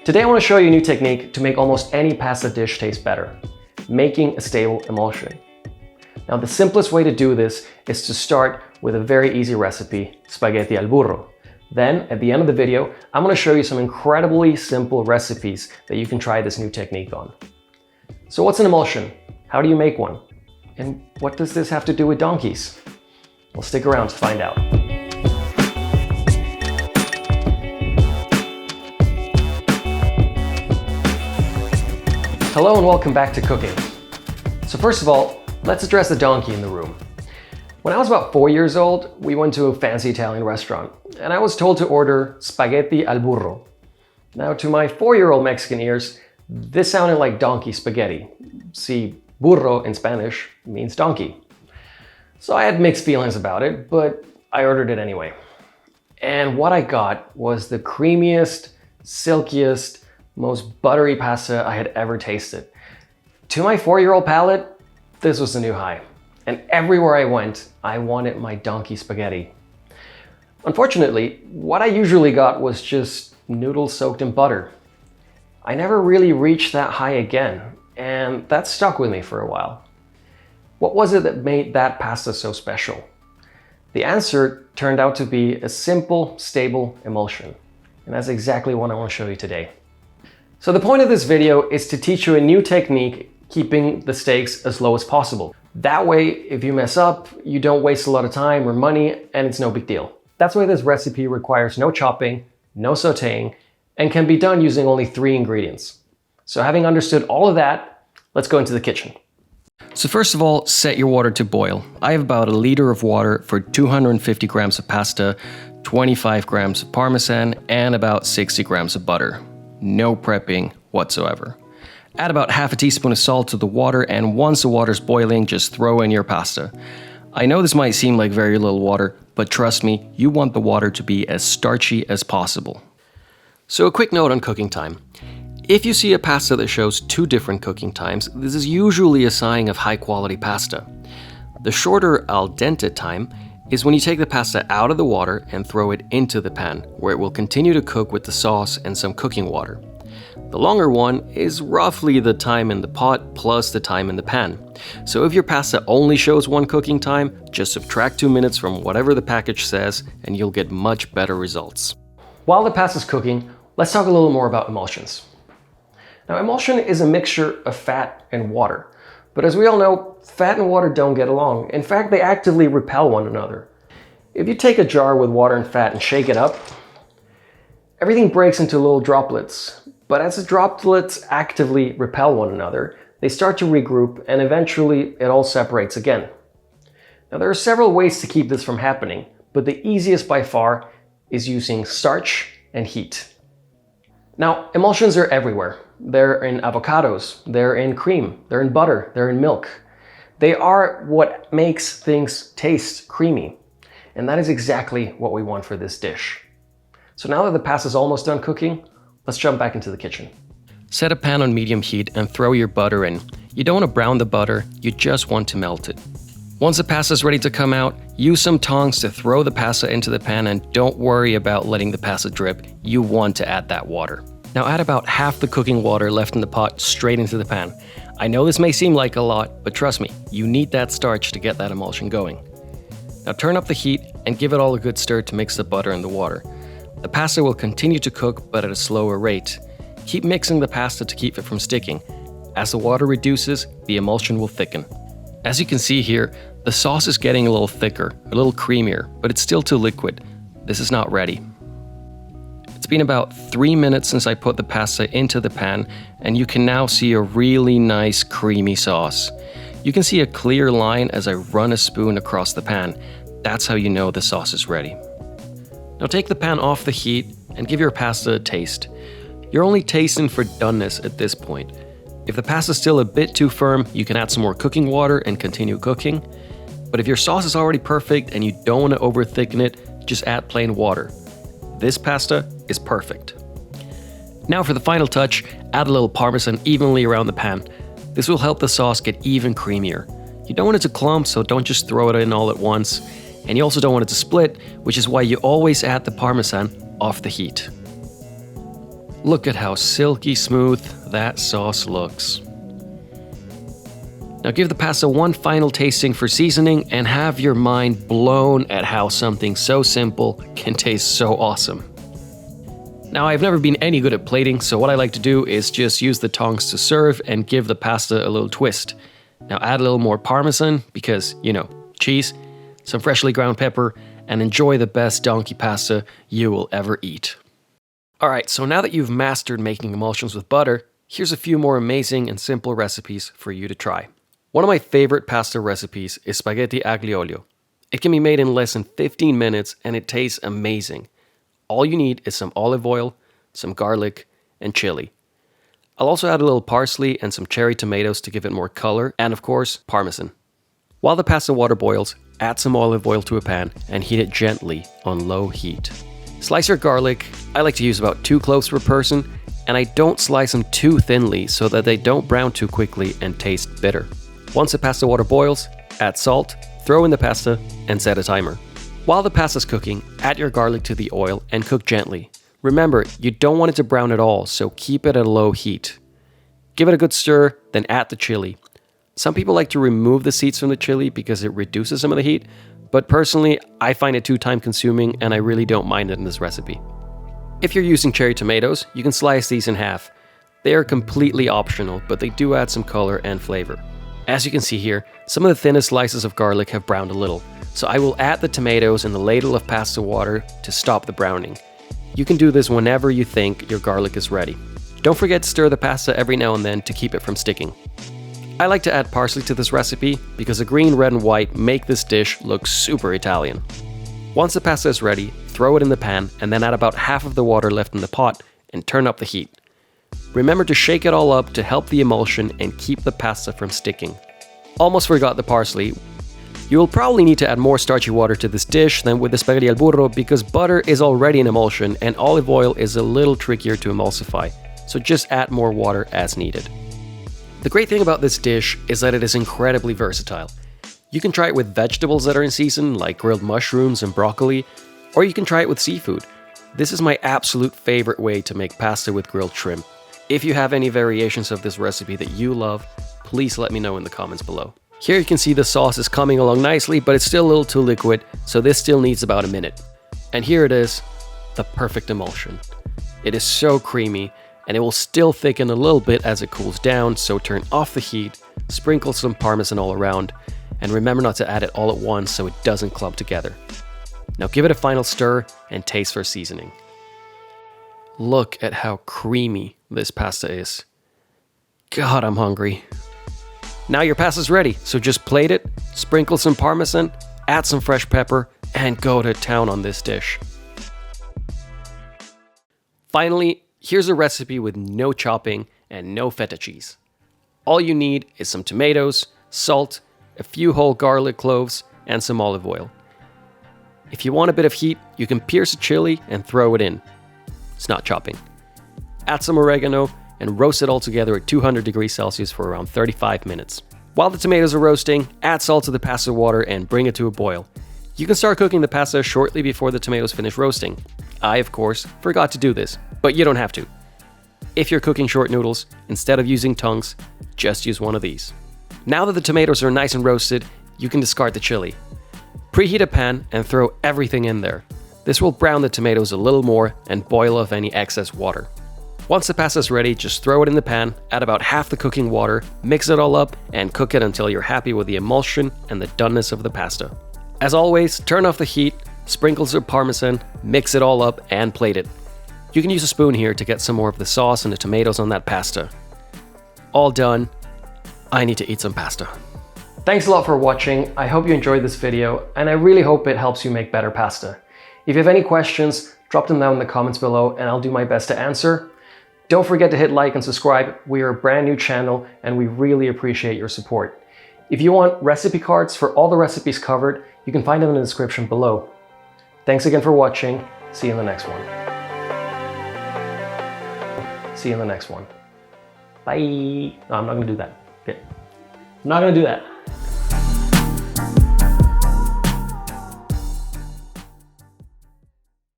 Today I want to show you a new technique to make almost any pasta dish taste better, making a stable emulsion. Now the simplest way to do this is to start with a very easy recipe, spaghetti al burro. Then at the end of the video, I'm going to show you some incredibly simple recipes that you can try this new technique on. So what's an emulsion? How do you make one? And what does this have to do with donkeys? Well, stick around to find out. Hello and welcome back to cooking. So first of all, let's address the donkey in the room. When I was about 4 years old, we went to a fancy Italian restaurant and I was told to order spaghetti al burro. Now to my 4-year-old Mexican ears, this sounded like donkey spaghetti. See, burro in Spanish means donkey. So I had mixed feelings about it, but I ordered it anyway. And what I got was the creamiest, silkiest, most buttery pasta I had ever tasted. To my 4-year-old palate, this was a new high. And everywhere I went, I wanted my donkey spaghetti. Unfortunately, what I usually got was just noodles soaked in butter. I never really reached that high again, and that stuck with me for a while. What was it that made that pasta so special? The answer turned out to be a simple, stable emulsion. And that's exactly what I want to show you today. So the point of this video is to teach you a new technique keeping the stakes as low as possible. That way, if you mess up, you don't waste a lot of time or money, and it's no big deal. That's why this recipe requires no chopping, no sauteing, and can be done using only 3 ingredients. So having understood all of that, let's go into the kitchen. So first of all, set your water to boil. I have about 1 liter of water for 250 grams of pasta, 25 grams of parmesan, and about 60 grams of butter. No prepping whatsoever. Add about half a teaspoon of salt to the water, and once the water's boiling, just throw in your pasta. I know this might seem like very little water, but trust me, you want the water to be as starchy as possible. So a quick note on cooking time. If you see a pasta that shows 2 different cooking times, this is usually a sign of high quality pasta. The shorter al dente time is when you take the pasta out of the water and throw it into the pan, where it will continue to cook with the sauce and some cooking water. The longer one is roughly the time in the pot plus the time in the pan. So if your pasta only shows 1 cooking time, just subtract 2 minutes from whatever the package says and you'll get much better results. While the pasta's cooking, let's talk a little more about emulsions. Now, emulsion is a mixture of fat and water. But as we all know, fat and water don't get along. In fact, they actively repel one another. If you take a jar with water and fat and shake it up, everything breaks into little droplets. But as the droplets actively repel one another, they start to regroup and eventually it all separates again. Now there are several ways to keep this from happening, but the easiest by far is using starch and heat. Now, emulsions are everywhere. They're in avocados, they're in cream, they're in butter, they're in milk. They are what makes things taste creamy. And that is exactly what we want for this dish. So now that the pasta is almost done cooking, let's jump back into the kitchen. Set a pan on medium heat and throw your butter in. You don't want to brown the butter, you just want to melt it. Once the pasta is ready to come out, use some tongs to throw the pasta into the pan and don't worry about letting the pasta drip. You want to add that water. Now add about half the cooking water left in the pot straight into the pan. I know this may seem like a lot, but trust me, you need that starch to get that emulsion going. Now turn up the heat and give it all a good stir to mix the butter and the water. The pasta will continue to cook, but at a slower rate. Keep mixing the pasta to keep it from sticking. As the water reduces, the emulsion will thicken. As you can see here, the sauce is getting a little thicker, a little creamier, but it's still too liquid. This is not ready. It's been about 3 minutes since I put the pasta into the pan, and you can now see a really nice creamy sauce. You can see a clear line as I run a spoon across the pan. That's how you know the sauce is ready. Now take the pan off the heat and give your pasta a taste. You're only tasting for doneness at this point. If the pasta is still a bit too firm, you can add some more cooking water and continue cooking. But if your sauce is already perfect and you don't want to over thicken it, just add plain water. This pasta is perfect. Now for the final touch, add a little parmesan evenly around the pan. This will help the sauce get even creamier. You don't want it to clump, so don't just throw it in all at once. And you also don't want it to split, which is why you always add the parmesan off the heat. Look at how silky smooth that sauce looks. Now give the pasta one final tasting for seasoning and have your mind blown at how something so simple can taste so awesome. Now I've never been any good at plating, so what I like to do is just use the tongs to serve and give the pasta a little twist. Now add a little more parmesan because, you know, cheese, some freshly ground pepper, and enjoy the best donkey pasta you will ever eat. Alright, so now that you've mastered making emulsions with butter, here's a few more amazing and simple recipes for you to try. One of my favorite pasta recipes is spaghetti aglio olio. It can be made in less than 15 minutes and it tastes amazing. All you need is some olive oil, some garlic, and chili. I'll also add a little parsley and some cherry tomatoes to give it more color, and of course, parmesan. While the pasta water boils, add some olive oil to a pan and heat it gently on low heat. Slice your garlic. I like to use about 2 cloves per person, and I don't slice them too thinly so that they don't brown too quickly and taste bitter. Once the pasta water boils, add salt, throw in the pasta, and set a timer. While the pasta's cooking, add your garlic to the oil and cook gently. Remember, you don't want it to brown at all, so keep it at a low heat. Give it a good stir, then add the chili. Some people like to remove the seeds from the chili because it reduces some of the heat, but personally, I find it too time consuming and I really don't mind it in this recipe. If you're using cherry tomatoes, you can slice these in half. They are completely optional, but they do add some color and flavor. As you can see here, some of the thinnest slices of garlic have browned a little, so I will add the tomatoes in the ladle of pasta water to stop the browning. You can do this whenever you think your garlic is ready. Don't forget to stir the pasta every now and then to keep it from sticking. I like to add parsley to this recipe because the green, red, and white make this dish look super Italian. Once the pasta is ready, throw it in the pan and then add about half of the water left in the pot and turn up the heat. Remember to shake it all up to help the emulsion and keep the pasta from sticking. Almost forgot the parsley. You will probably need to add more starchy water to this dish than with the spaghetti al burro because butter is already an emulsion and olive oil is a little trickier to emulsify, so just add more water as needed. The great thing about this dish is that it is incredibly versatile. You can try it with vegetables that are in season, like grilled mushrooms and broccoli, or you can try it with seafood. This is my absolute favorite way to make pasta with grilled shrimp. If you have any variations of this recipe that you love, please let me know in the comments below. Here you can see the sauce is coming along nicely, but it's still a little too liquid, so this still needs about a minute. And here it is, the perfect emulsion. It is so creamy, and it will still thicken a little bit as it cools down, so turn off the heat, sprinkle some parmesan all around, and remember not to add it all at once so it doesn't clump together. Now give it a final stir and taste for seasoning. Look at how creamy this pasta is. God, I'm hungry. Now your pasta's ready, so just plate it, sprinkle some parmesan, add some fresh pepper, and go to town on this dish. Finally, here's a recipe with no chopping and no feta cheese. All you need is some tomatoes, salt, a few whole garlic cloves, and some olive oil. If you want a bit of heat, you can pierce a chili and throw it in. It's not chopping. Add some oregano and roast it all together at 200 degrees Celsius for around 35 minutes. While the tomatoes are roasting, add salt to the pasta water and bring it to a boil. You can start cooking the pasta shortly before the tomatoes finish roasting. I, of course, forgot to do this, but you don't have to. If you're cooking short noodles, instead of using tongs, just use one of these. Now that the tomatoes are nice and roasted, you can discard the chili. Preheat a pan and throw everything in there. This will brown the tomatoes a little more and boil off any excess water. Once the pasta is ready, just throw it in the pan, add about half the cooking water, mix it all up, and cook it until you're happy with the emulsion and the doneness of the pasta. As always, turn off the heat, sprinkle some parmesan, mix it all up, and plate it. You can use a spoon here to get some more of the sauce and the tomatoes on that pasta. All done. I need to eat some pasta. Thanks a lot for watching. I hope you enjoyed this video, and I really hope it helps you make better pasta. If you have any questions, drop them down in the comments below and I'll do my best to answer. Don't forget to hit like and subscribe. We are a brand new channel and we really appreciate your support. If you want recipe cards for all the recipes covered, you can find them in the description below. Thanks again for watching. See you in the next one. See you in the next one. Bye. No, I'm not gonna do that. Okay. I'm not gonna do that.